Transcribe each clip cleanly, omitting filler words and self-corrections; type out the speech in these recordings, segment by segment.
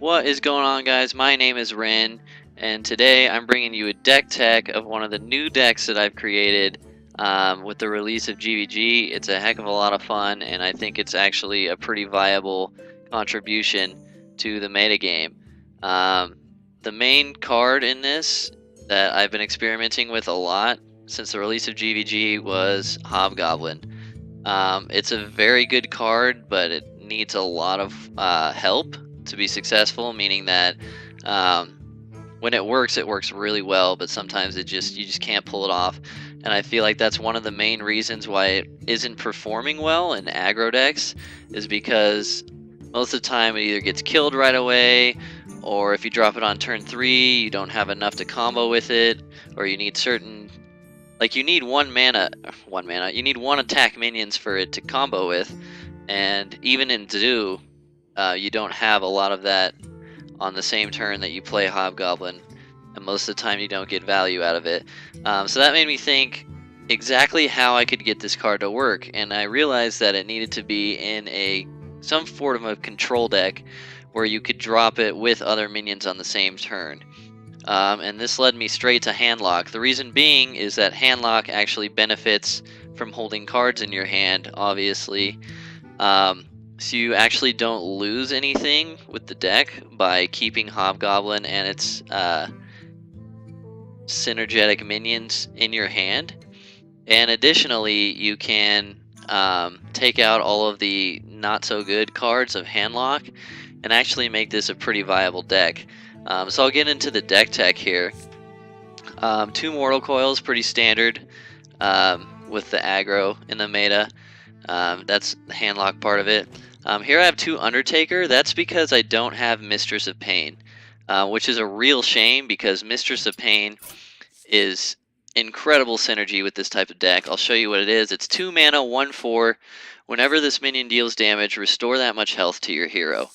What is going on, guys? My name is Ren, and today I'm bringing you a deck tech of one of the new decks that I've created with the release of GvG. It's a heck of a lot of fun, and I think it's actually a pretty viable contribution to the metagame. The main card in this that I've been experimenting with a lot since the release of GvG was Hobgoblin. It's a very good card, but it needs a lot of help to be successful, meaning that when it works really well, but sometimes you just can't pull it off. And I feel like that's one of the main reasons why it isn't performing well in aggro decks, is because most of the time it either gets killed right away, or if you drop it on turn 3, you don't have enough to combo with it, or you need certain, like you need one you need one attack minions for it to combo with, and even in Zoo, you don't have a lot of that on the same turn that you play Hobgoblin, and most of the time you don't get value out of it. So that made me think exactly how I could get this card to work, and I realized that it needed to be in some form of control deck where you could drop it with other minions on the same turn. And this led me straight to Handlock. The reason being is that Handlock actually benefits from holding cards in your hand, obviously. So you actually don't lose anything with the deck by keeping Hobgoblin and its synergetic minions in your hand. And additionally, you can take out all of the not so good cards of Handlock and actually make this a pretty viable deck. So I'll get into the deck tech here. 2 Mortal Coils, pretty standard with the aggro in the meta. That's the Handlock part of it. Here I have 2 Undertaker. That's because I don't have Mistress of Pain, which is a real shame because Mistress of Pain is incredible synergy with this type of deck. I'll show you what it is. It's 2 mana, 1/4. Whenever this minion deals damage, restore that much health to your hero.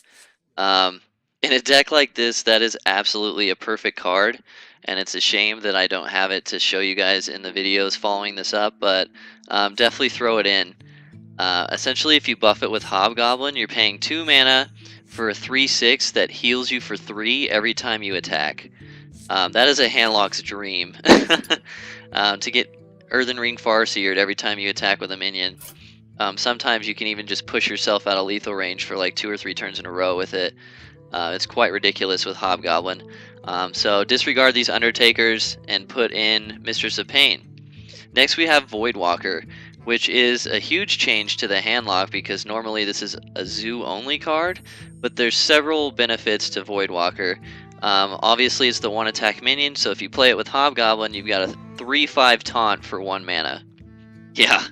In a deck like this, that is absolutely a perfect card, and it's a shame that I don't have it to show you guys in the videos following this up, but definitely throw it in. Essentially, if you buff it with Hobgoblin, you're paying 2 mana for a 3/6 that heals you for 3 every time you attack. That is a Handlock's dream. To get Earthen Ring Farseered every time you attack with a minion. Sometimes you can even just push yourself out of lethal range for like 2 or 3 turns in a row with it. It's quite ridiculous with Hobgoblin. So disregard these Undertakers and put in Mistress of Pain. Next we have Voidwalker, which is a huge change to the Handlock because normally this is a Zoo only card, but there's several benefits to Voidwalker. Obviously it's the 1 attack minion, so if you play it with Hobgoblin, you've got a 3/5 taunt for 1 mana. Yeah,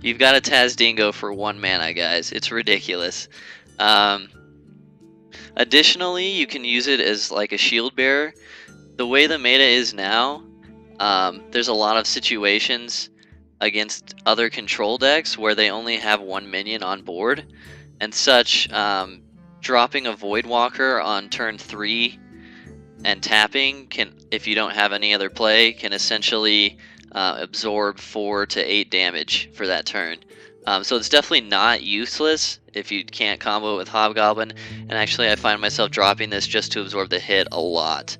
you've got a Taz Dingo for 1 mana, guys. It's ridiculous. Additionally, you can use it as like a shield bearer. The way the meta is now, there's a lot of situations against other control decks where they only have 1 minion on board, and such. Dropping a Voidwalker on turn 3 and tapping can, if you don't have any other play, can essentially absorb 4 to 8 damage for that turn. So it's definitely not useless if you can't combo it with Hobgoblin, and actually I find myself dropping this just to absorb the hit a lot.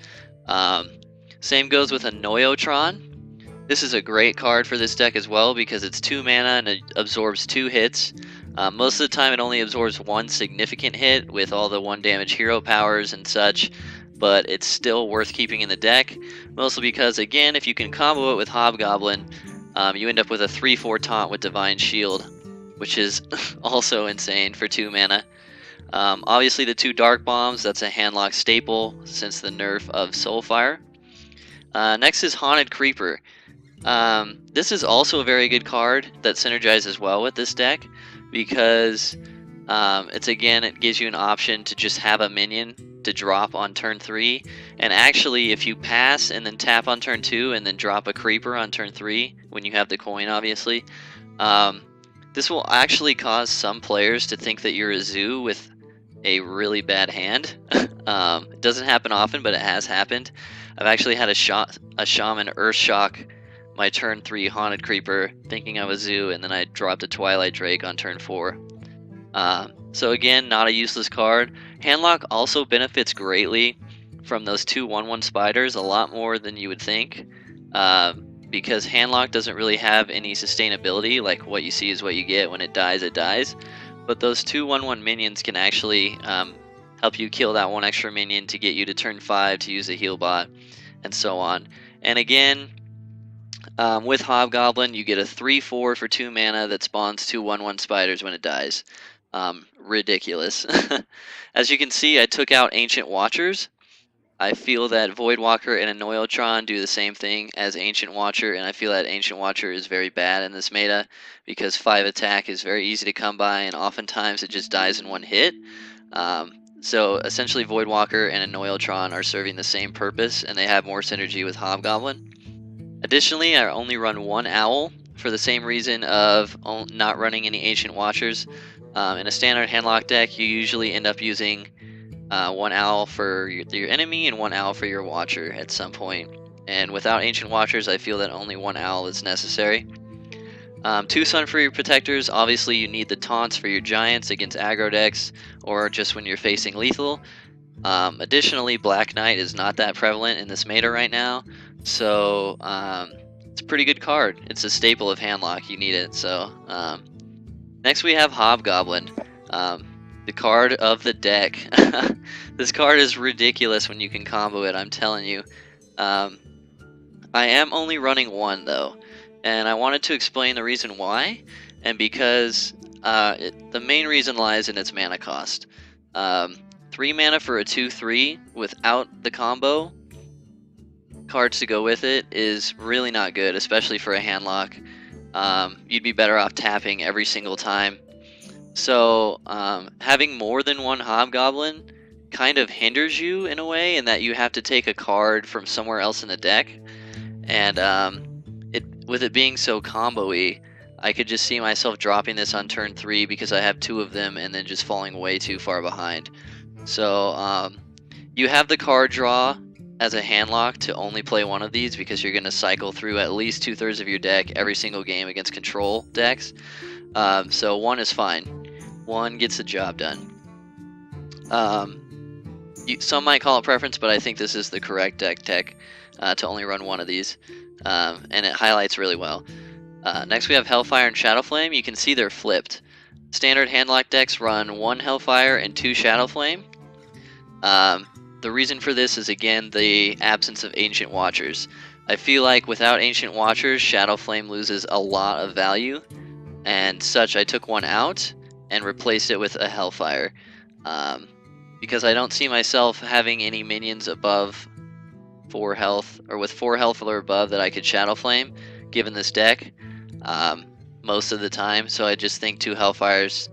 Same goes with a Noyotron. This is a great card for this deck as well because it's 2 mana and it absorbs 2 hits. Most of the time it only absorbs 1 significant hit with all the 1 damage hero powers and such, but it's still worth keeping in the deck, mostly because, again, if you can combo it with Hobgoblin, you end up with a 3/4 taunt with Divine Shield, which is also insane for 2 mana. Obviously the 2 Dark Bombs, that's a Handlock staple since the nerf of Soulfire. Next is Haunted Creeper. This is also a very good card that synergizes well with this deck because it gives you an option to just have a minion to drop on turn 3, and actually if you pass and then tap on turn 2 and then drop a creeper on turn 3 when you have the coin, obviously, this will actually cause some players to think that you're a Zoo with a really bad hand. It doesn't happen often, but it has happened. I've actually had a Shaman Earthshock my turn 3 Haunted Creeper thinking I was Zoo, and then I dropped a Twilight Drake on turn 4. So again, not a useless card. Handlock also benefits greatly from those two 1/1 spiders, a lot more than you would think, because Handlock doesn't really have any sustainability. Like what you see is what you get. When it dies, it dies. But those two 1/1 minions can actually help you kill that one extra minion to get you to turn 5 to use a heal bot, and so on. And again, with Hobgoblin, you get a 3/4 for 2 mana that spawns two 1/1 spiders when it dies. Ridiculous. As you can see, I took out Ancient Watchers. I feel that Voidwalker and Annoyotron do the same thing as Ancient Watcher, and I feel that Ancient Watcher is very bad in this meta because 5 attack is very easy to come by, and oftentimes it just dies in one hit. So essentially, Voidwalker and Annoyotron are serving the same purpose, and they have more synergy with Hobgoblin. Additionally, I only run one Owl for the same reason of not running any Ancient Watchers. In a standard Handlock deck, you usually end up using one Owl for your enemy and one Owl for your Watcher at some point. And without Ancient Watchers, I feel that only one Owl is necessary. 2 Sun for your Protectors. Obviously, you need the taunts for your Giants against aggro decks, or just when you're facing lethal. Additionally, Black Knight is not that prevalent in this meta right now, so it's a pretty good card. It's a staple of Handlock. You need it. So next we have Hobgoblin, the card of the deck. This card is ridiculous when you can combo it, I'm telling you. I am only running one though, and I wanted to explain the reason why, and because the main reason lies in its mana cost. 3 mana for a 2/3 without the combo cards to go with it is really not good, especially for a Handlock. You'd be better off tapping every single time. So having more than one Hobgoblin kind of hinders you in a way, in that you have to take a card from somewhere else in the deck. And with it being so combo-y, I could just see myself dropping this on turn 3 because I have 2 of them and then just falling way too far behind. So you have the card draw as a Handlock to only play one of these because you're going to cycle through at least 2/3 of your deck every single game against control decks. So one is fine. One gets the job done. Some might call it preference, but I think this is the correct deck tech to only run one of these, and it highlights really well. Next we have Hellfire and Shadowflame. You can see they're flipped. Standard Handlock decks run 1 Hellfire and 2 Shadowflame. The reason for this is, again, the absence of Ancient Watchers. I feel like without Ancient Watchers, Shadowflame loses a lot of value, and such I took one out and replaced it with a Hellfire. Because I don't see myself having any minions above 4 health, or with 4 health or above, that I could Shadowflame, given this deck, most of the time. So I just think 2 Hellfires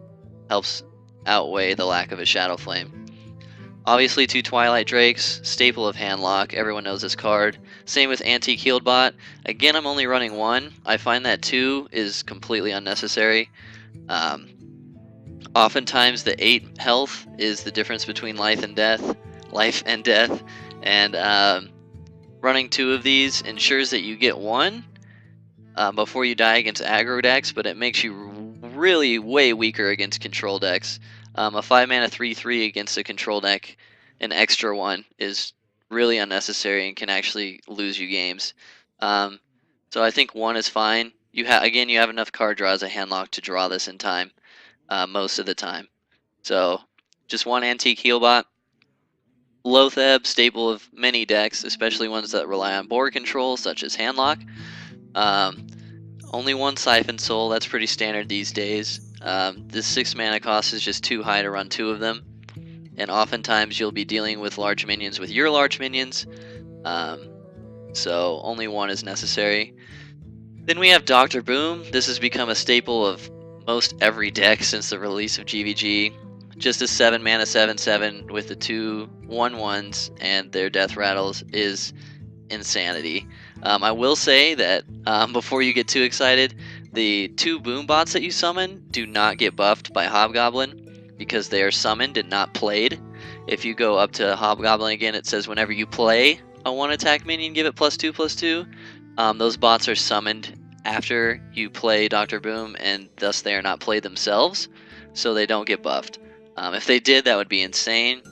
helps outweigh the lack of a Shadowflame. Obviously 2 Twilight Drakes, staple of Handlock, everyone knows this card. Same with Antique Healed Bot. Again, I'm only running 1. I find that 2 is completely unnecessary. Oftentimes the 8 health is the difference between life and death, and running 2 of these ensures that you get 1 before you die against aggro decks, but it makes you really way weaker against control decks. A 5 mana 3/3 against a control deck, an extra 1, is really unnecessary and can actually lose you games. So I think 1 is fine. You have enough card draw as a Handlock to draw this in time, most of the time. So just 1 Antique Healbot. Loatheb, staple of many decks, especially ones that rely on board control, such as Handlock. Only 1 Siphon Soul, that's pretty standard these days. This 6 mana cost is just too high to run 2 of them, and oftentimes you'll be dealing with large minions with your large minions, so only 1 is necessary. Then we have Dr. Boom. This has become a staple of most every deck since the release of GvG. Just a 7 mana 7/7 with the 2 1/1s and their death rattles is insanity. I will say that before you get too excited, the 2 boom bots that you summon do not get buffed by Hobgoblin because they are summoned and not played. If you go up to Hobgoblin again, it says whenever you play a 1 attack minion, give it +2/+2. Those bots are summoned after you play Dr. Boom, and thus they are not played themselves, so they don't get buffed. If they did, that would be insane.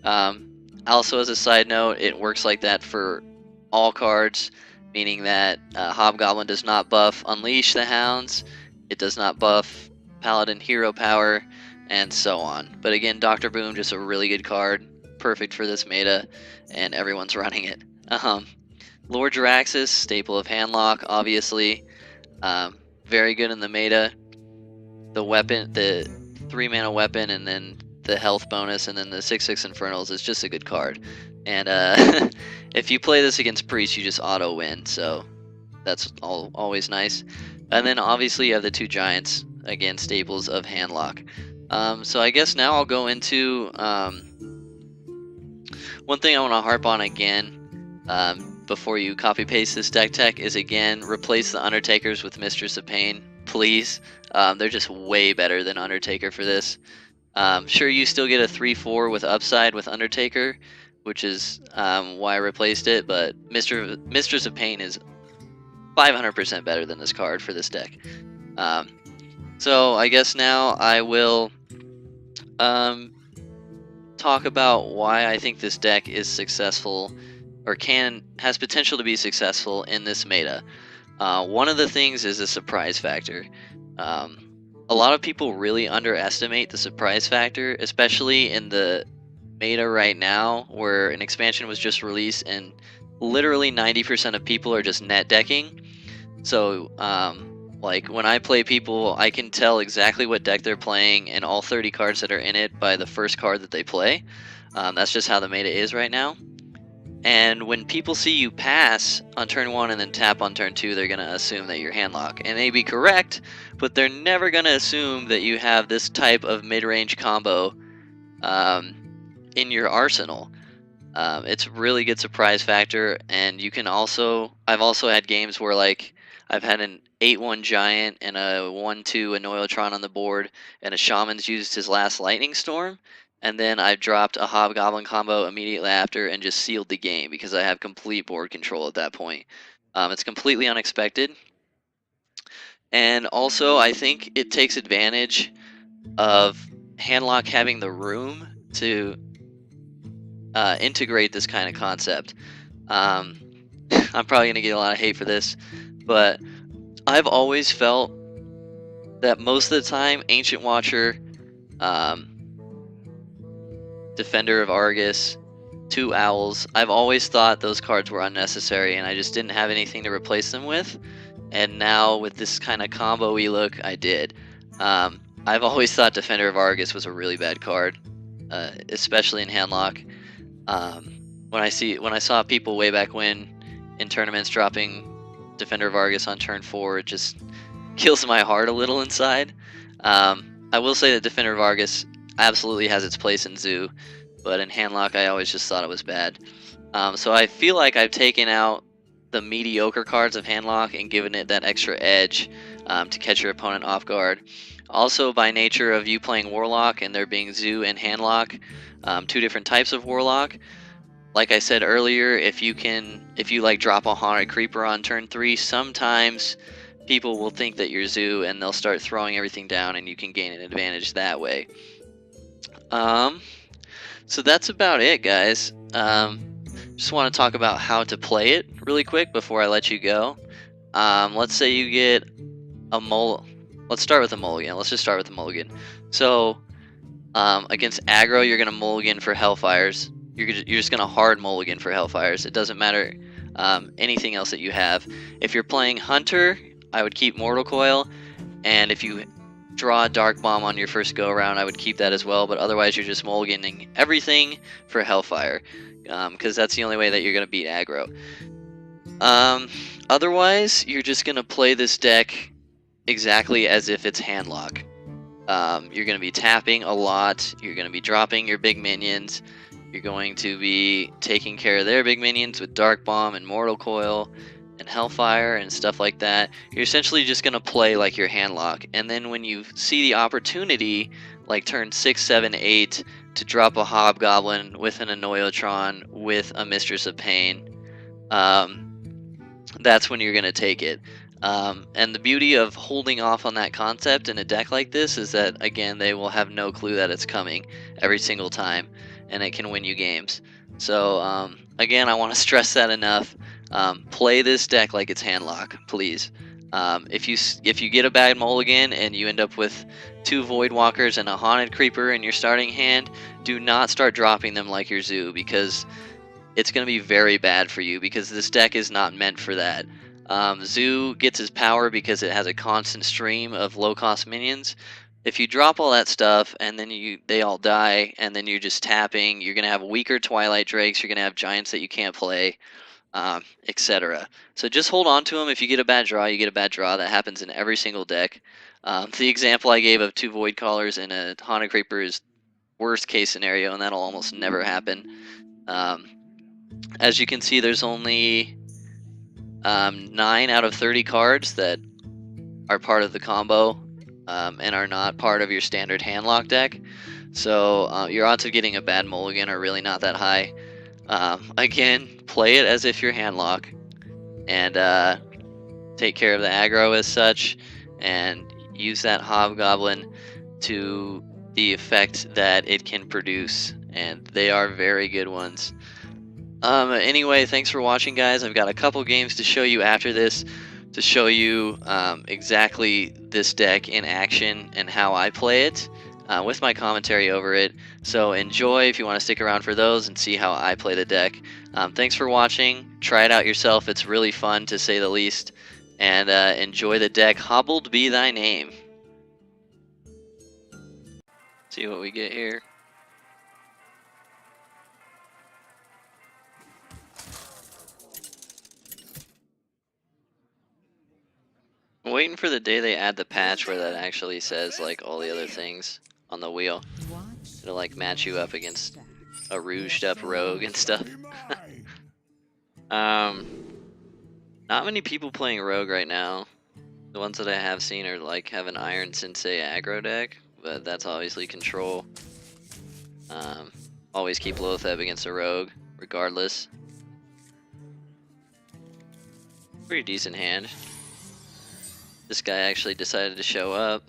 Also, as a side note, it works like that for all cards, meaning that Hobgoblin does not buff Unleash the Hounds, it does not buff Paladin Hero Power, and so on. But again, Dr. Boom, just a really good card, perfect for this meta, and everyone's running it. Lord Jaraxxus, staple of Handlock, obviously. Very good in the meta. The weapon, the 3-mana weapon, and then the health bonus, and then the 6/6 Infernals is just a good card. And if you play this against Priest, you just auto win, so that's always nice. And then obviously you have the 2 Giants, again, staples of Handlock. So I guess now I'll go into one thing I want to harp on again before you copy paste this deck tech is, again, replace the Undertakers with Mistress of Pain, please. They're just way better than Undertaker for this. Sure, you still get a 3/4 with upside with Undertaker, which is why I replaced it, but Mistress of Pain is 500% better than this card for this deck. So I guess now I will talk about why I think this deck is successful, or has potential to be successful in this meta. One of the things is the surprise factor. A lot of people really underestimate the surprise factor, especially in the meta right now, where an expansion was just released and literally 90% of people are just net decking. So, like, when I play people, I can tell exactly what deck they're playing and all 30 cards that are in it by the first card that they play. That's just how the meta is right now. And when people see you pass on turn 1 and then tap on turn 2, they're going to assume that you're Handlock. And they'd be correct, but they're never going to assume that you have this type of mid-range combo in your arsenal. It's a really good surprise factor, and you can also... I've also had games where, like, I've had an 8/1 Giant and a 1/2 Annoyotron on the board, and a Shaman's used his last Lightning Storm, and then I dropped a Hobgoblin combo immediately after and just sealed the game because I have complete board control at that point. It's completely unexpected. And also, I think it takes advantage of Handlock having the room to integrate this kind of concept. I'm probably going to get a lot of hate for this, but I've always felt that most of the time, Ancient Watcher, Defender of Argus, 2 Owls, I've always thought those cards were unnecessary and I just didn't have anything to replace them with. And now with this kind of combo-y look, I did. I've always thought Defender of Argus was a really bad card, especially in Handlock. When I saw people way back when in tournaments dropping Defender of Argus on turn 4, it just kills my heart a little inside. I will say that Defender of Argus absolutely has its place in Zoo, but in Handlock I always just thought it was bad. So I feel like I've taken out the mediocre cards of Handlock and given it that extra edge to catch your opponent off guard. Also, by nature of you playing Warlock and there being Zoo and Handlock, 2 different types of Warlock, like I said earlier, if you like drop a Haunted Creeper on turn 3, sometimes people will think that you're Zoo and they'll start throwing everything down and you can gain an advantage that way. So that's about it, guys. Just want to talk about how to play it really quick before I let you go. Let's say you get a Let's start with a Mulligan. Let's just start with the Mulligan. So, against aggro, you're going to Mulligan for Hellfires. You're just going to hard Mulligan for Hellfires. It doesn't matter anything else that you have. If you're playing Hunter, I would keep Mortal Coil. And if you draw a Dark Bomb on your first go-around, I would keep that as well. But otherwise, you're just Mulliganing everything for Hellfire. Because that's the only way that you're going to beat aggro. Otherwise, you're just going to play this deck exactly as if it's Handlock. You're going to be tapping a lot. You're going to be dropping your big minions. You're going to be taking care of their big minions with Dark Bomb and Mortal Coil and Hellfire and stuff like that. You're essentially just going to play like your Handlock. And then when you see the opportunity, like turn 6, 7, 8, to drop a Hobgoblin with an Annoyotron with a Mistress of Pain, that's when you're going to take it. And the beauty of holding off on that concept in a deck like this is that, again, they will have no clue that it's coming every single time, and it can win you games. So, again, I want to stress that enough. Play this deck like it's Handlock, please. If you get a bad mulligan and you end up with 2 Voidwalkers and a Haunted Creeper in your starting hand, do not start dropping them like your Zoo, because it's going to be very bad for you, because this deck is not meant for that. Zoo gets his power because it has a constant stream of low-cost minions. If you drop all that stuff and then they all die, and then you're just tapping, you're going to have weaker Twilight Drakes, you're going to have giants that you can't play, etc. So just hold on to them. If you get a bad draw, you get a bad draw. That happens in every single deck. The example I gave of 2 Void Callers and a Haunted Creeper is worst case scenario, and that'll almost never happen. As you can see, there's only 9 out of 30 cards that are part of the combo and are not part of your standard Handlock deck. So your odds of getting a bad mulligan are really not that high. Again, play it as if you're Handlock, and take care of the aggro as such, and use that Hobgoblin to the effect that it can produce, and they are very good ones. Anyway, thanks for watching, guys. I've got a couple games to show you after this to show you exactly this deck in action and how I play it with my commentary over it. So enjoy if you want to stick around for those and see how I play the deck. Thanks for watching. Try it out yourself. It's really fun, to say the least. And enjoy the deck. Hobbled be thy name. See what we get here. I'm waiting for the day they add the patch where that actually says like all the other things on the wheel. It'll like match you up against a rouged up rogue and stuff. Not many people playing rogue right now. The ones that I have seen are like have an Iron Sensei aggro deck, but that's obviously control. Always keep Loatheb against a rogue, regardless. Pretty decent hand. This guy actually decided to show up.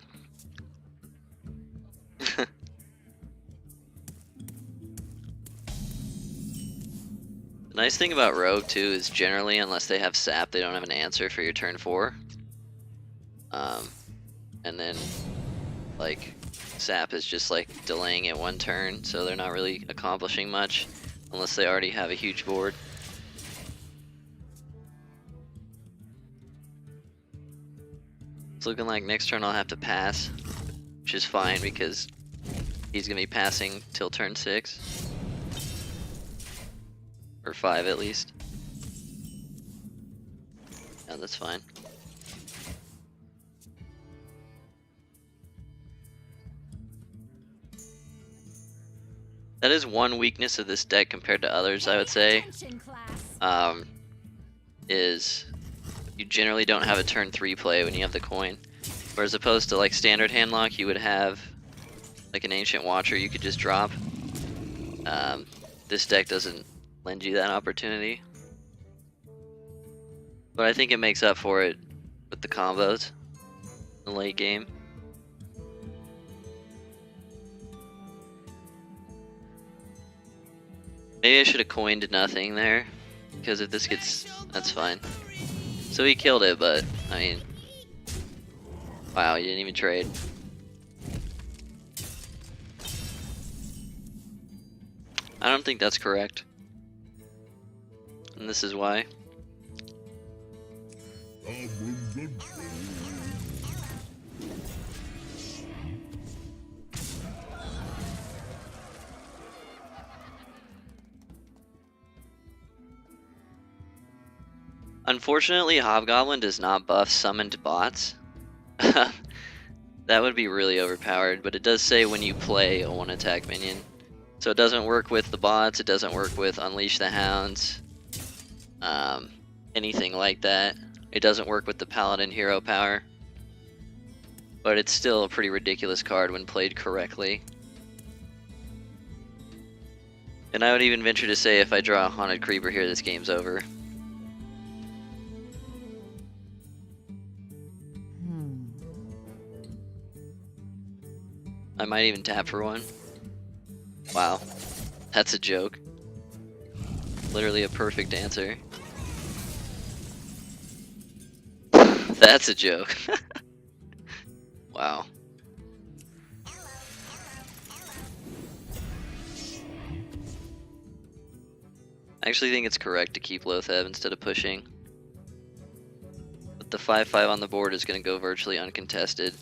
The nice thing about Rogue too is generally, unless they have sap, they don't have an answer for your turn 4. And then like sap is just like delaying it 1 turn, so they're not really accomplishing much unless they already have a huge board. It's looking like next turn I'll have to pass, which is fine because he's gonna be passing till turn 6. Or 5 at least. Yeah, that's fine. That is one weakness of this deck compared to others, I would say. Is you generally don't have a turn 3 play when you have the coin. Whereas opposed to like standard Handlock, you would have like an Ancient Watcher you could just drop. This deck doesn't lend you that opportunity. But I think it makes up for it with the combos in the late game. Maybe I should have coined nothing there, because if this gets, that's fine. So he killed it, but I mean, wow, you didn't even trade. I don't think that's correct. And this is why. Unfortunately, Hobgoblin does not buff summoned bots. That would be really overpowered, but it does say when you play a 1-attack minion. So it doesn't work with the bots, it doesn't work with Unleash the Hounds, anything like that. It doesn't work with the Paladin hero power. But it's still a pretty ridiculous card when played correctly. And I would even venture to say if I draw a Haunted Creeper here, this game's over. might even tap for one. Wow, that's a joke. Literally a perfect answer. That's a joke. Wow. I actually think it's correct to keep Lotheb instead of pushing. But the 5/5 on the board is going to go virtually uncontested.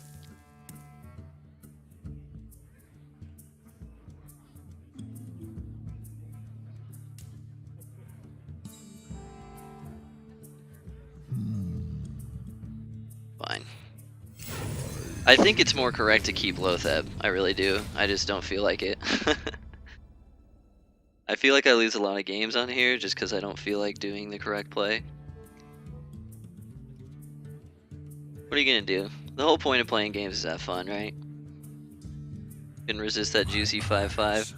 Fine. I think it's more correct to keep Lotheb. I really do. I just don't feel like it. I feel like I lose a lot of games on here just because I don't feel like doing the correct play. What are you gonna do? The whole point of playing games is have fun, right? You can resist that juicy 5/5.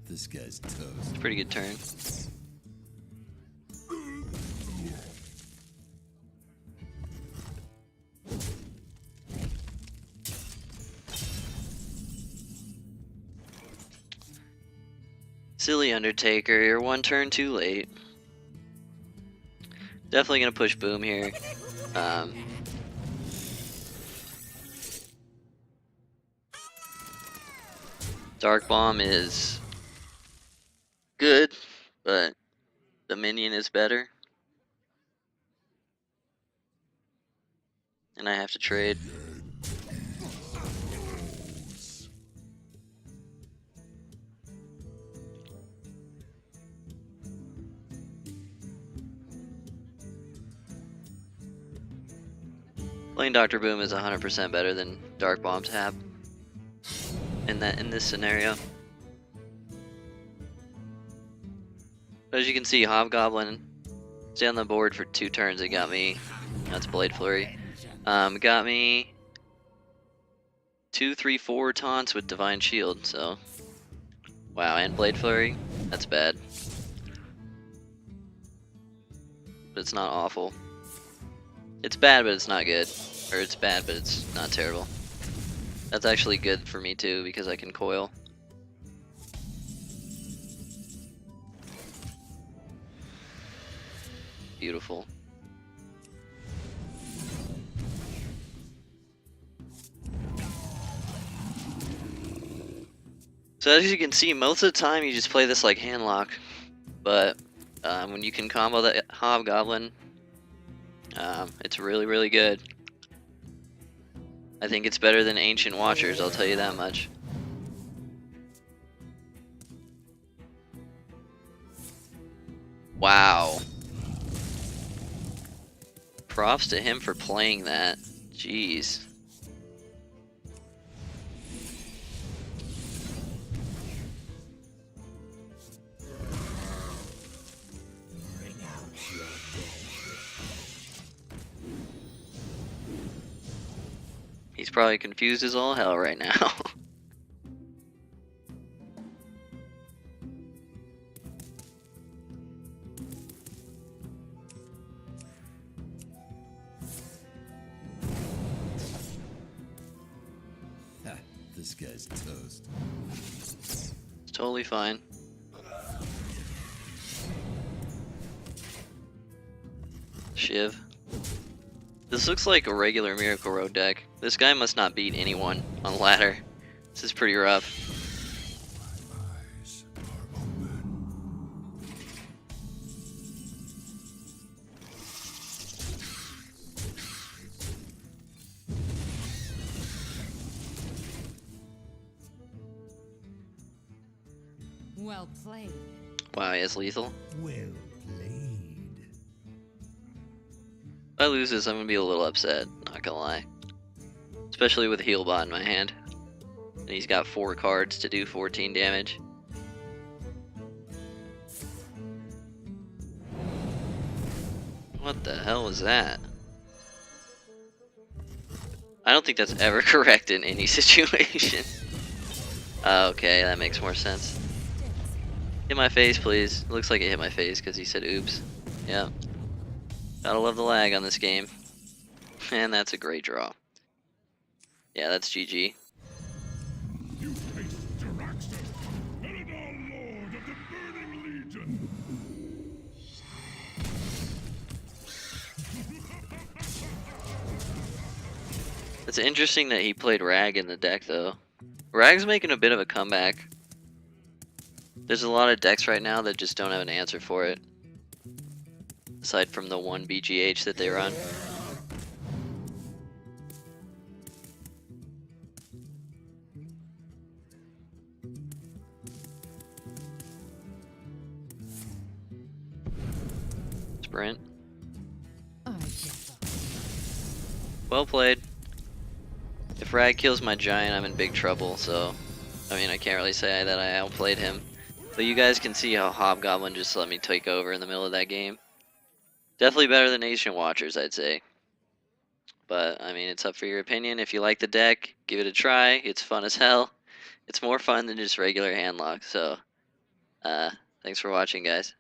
This guy's toast. It's a pretty good turn. Silly Undertaker, you're one turn too late. Definitely gonna push Boom here. Dark Bomb is good, but the minion is better. And I have to trade. Playing Dr. Boom is 100% better than Dark Bomb Tap in this scenario. But as you can see, Hobgoblin stay on the board for 2 turns. It got me. That's Blade Flurry. Got me 2, 3, 4 taunts with Divine Shield. So, wow, and Blade Flurry. That's bad. But it's not awful. It's bad, but it's not good. Or it's bad, but it's not terrible. That's actually good for me too, because I can coil. Beautiful. So as you can see, most of the time you just play this like Handlock. But when you can combo that Hobgoblin, it's really, really good. I think it's better than Ancient Watchers, I'll tell you that much. Wow. Props to him for playing that. Jeez. He's probably confused as all hell right now. This guy's toast. It's totally fine. Shiv. This looks like a regular Miracle Road deck. This guy must not beat anyone on ladder. This is pretty rough. Well played. Wow, he has lethal. Well played. If I lose this, I'm gonna be a little upset, not gonna lie. Especially with Healbot in my hand. And he's got 4 cards to do 14 damage. What the hell was that? I don't think that's ever correct in any situation. Okay, that makes more sense. Hit my face, please. It looks like it hit my face because he said oops. Yeah. Gotta love the lag on this game. And that's a great draw. Yeah, that's GG. You face Jaraxxus, Eredal Lord of the Burning Legion. It's interesting that he played Rag in the deck, though. Rag's making a bit of a comeback. There's a lot of decks right now that just don't have an answer for it. Aside from the one BGH that they run. Sprint. I give up. Well played. If Rag kills my giant, I'm in big trouble, so... I mean, I can't really say that I outplayed him. But you guys can see how Hobgoblin just let me take over in the middle of that game. Definitely better than Ancient Watchers, I'd say. But, I mean, it's up for your opinion. If you like the deck, give it a try. It's fun as hell. It's more fun than just regular Handlock, so... thanks for watching, guys.